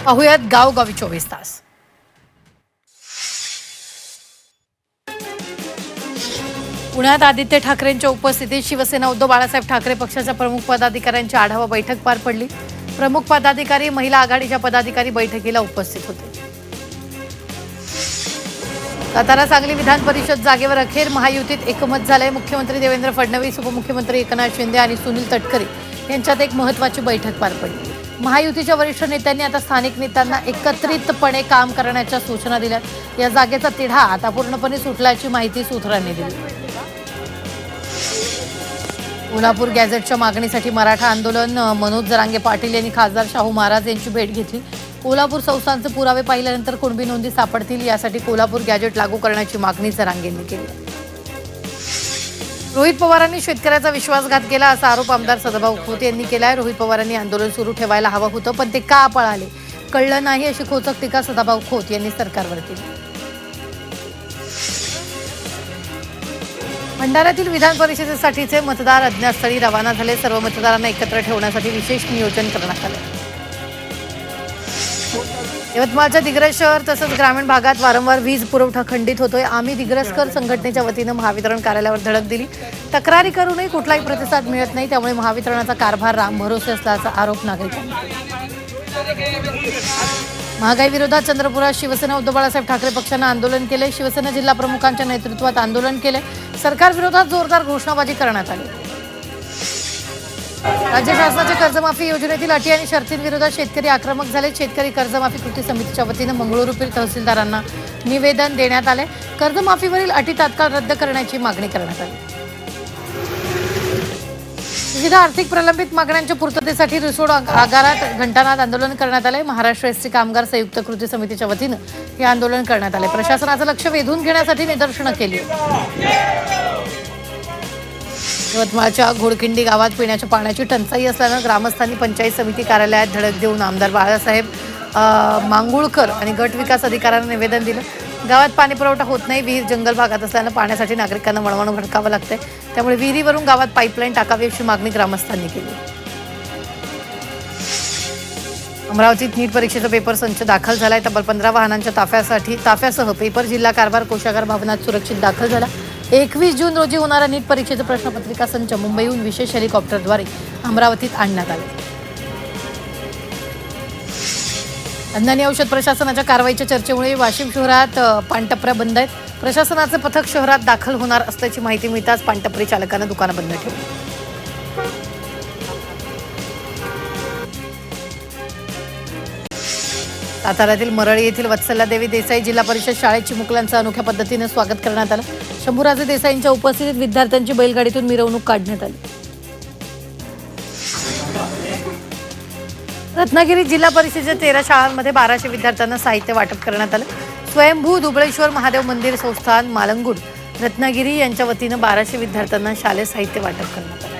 पाहुयात गावगावी 24 तास. पुण्यात आदित्य ठाकरेंच्या उपस्थितीत शिवसेना उद्धव बाळासाहेब ठाकरे पक्षाच्या प्रमुख पदाधिकाऱ्यांची आढावा बैठक पार पडली. प्रमुख पदाधिकारी महिला आघाडीच्या पदाधिकारी बैठकीला उपस्थित होते. सातारा सांगली विधान परिषद जागेवर अखेर महायुतीत एकमत झालंय. मुख्यमंत्री देवेंद्र फडणवीस, उपमुख्यमंत्री एकनाथ शिंदे आणि सुनील तटकरे यांच्यात एक महत्त्वाची बैठक पार पडली. महायुतीच्या वरिष्ठ नेत्यांनी आता स्थानिक नेत्यांना एकत्रितपणे काम करण्याच्या सूचना दिल्यात. या जागेचा तिढा आता पूर्णपणे सुटल्याची माहिती सूत्रांनी दिली. कोल्हापूर गॅझेटच्या मागणीसाठी मराठा आंदोलन. मनोज जरांगे पाटील यांनी खासदार शाहू महाराज यांची भेट घेतली. कोल्हापूर संस्थांचे पुरावे पाहिल्यानंतर कुणबी नोंदी सापडतील यासाठी कोल्हापूर गॅझेट लागू करण्याची मागणी जरांगेंनी केली. रोहित पवारांनी शेतकऱ्याचा विश्वासघात केला असा आरोप आमदार सदाभाऊ खोत यांनी केलाय. रोहित पवारांनी आंदोलन सुरू ठेवायला हवं होतं, पण ते का पळाले कळलं नाही अशी खोचक टीका सदाभाऊ खोत यांनी सरकारवर केली. भंडाऱ्यातील विधान परिषदेसाठीचे मतदार अज्ञातस्थळी रवाना झाले. सर्व मतदारांना एकत्र ठेवण्यासाठी विशेष नियोजन करण्यात आले. यवतमाळच्या दिग्रस शहर तसंच ग्रामीण भागात वारंवार वीज पुरवठा खंडित होतोय. आम्ही दिग्रसकर संघटनेच्या वतीनं महावितरण कार्यालयावर धडक दिली. तक्रारी करूनही कुठलाही प्रतिसाद मिळत नाही, त्यामुळे महावितरणाचा कारभार रामभरोसे असल्याचा आरोप नागरिकांनी. महागाई विरोधात चंद्रपुरात शिवसेना उद्धव बाळासाहेब ठाकरे पक्षानं आंदोलन केले. शिवसेना जिल्हा प्रमुखांच्या नेतृत्वात आंदोलन केले. सरकार विरोधात जोरदार घोषणाबाजी करण्यात आली. राज्य शासनाच्या कर्जमाफी योजनेतील अटी आणि शर्तींविरोधात शेतकरी आक्रमक झाले. शेतकरी कर्जमाफी कृती समितीच्या वतीनं मंगळुरूतील तहसीलदारांना निवेदन देण्यात आले. कर्जमाफीवरील अटी तात्काळ रद्द करण्याची मागणी करण्यात आली. विविध आर्थिक प्रलंबित मागण्यांच्या पूर्ततेसाठी रिसोड आगारात घंटानाद आंदोलन करण्यात आले. महाराष्ट्र एसटी कामगार संयुक्त कृती समितीच्या वतीनं हे आंदोलन करण्यात आले. प्रशासनाचं लक्ष वेधून घेण्यासाठी निदर्शनं केली. यवतमाळच्या घोडखिंडी गावात पिण्याच्या पाण्याची टंचाई असल्यानं ग्रामस्थांनी पंचायत समिती कार्यालयात धडक देऊन आमदार बाळासाहेब मांगुळकर आणि गट विकास अधिकाऱ्यांना निवेदन दिलं. गावात पाणी पुरवठा होत नाही. विहीर जंगल भागात असल्यानं पाण्यासाठी नागरिकांना वणवण भडकावं लागतंय, त्यामुळे विहिरीवरून गावात पाईपलाईन टाकावी अशी मागणी ग्रामस्थांनी केली. अमरावतीत नीट परीक्षेचा पेपर संच दाखल झालाय. तब्बल 15 वाहनांच्या ताफ्यासह पेपर जिल्हा कारभार कोषागार भवनात सुरक्षित दाखल झाला. 21 जून रोजी होणारा नीट परीक्षेचा प्रश्नपत्रिका संच मुंबईहून विशेष हेलिकॉप्टरद्वारे अमरावतीत आणण्यात आले. अन्न आणि औषध प्रशासनाच्या कारवाईच्या चर्चेमुळे वाशिम शहरात पानटपऱ्या बंद आहेत. प्रशासनाचे पथक शहरात दाखल होणार असल्याची माहिती मिळताच पानटपरी चालकांना दुकानं बंद ठेवली. साताऱ्यातील मरळी येथील वत्सलादेवी देसाई जिल्हा परिषद शाळेत चिमुकल्यांचं अनोख्या पद्धतीने स्वागत करण्यात आलं. शंभूराजे देसाईंच्या उपस्थितीत विद्यार्थ्यांची बैलगाडीतून मिरवणूक काढण्यात आली. रत्नागिरी जिल्हा परिषदेच्या 13 शाळांमध्ये 1200 विद्यार्थ्यांना साहित्य वाटप करण्यात आलं. स्वयंभू दुबळेश्वर महादेव मंदिर संस्थान मालंगूड रत्नागिरी यांच्या वतीनं 1200 विद्यार्थ्यांना शालेय साहित्य वाटप करण्यात आलं.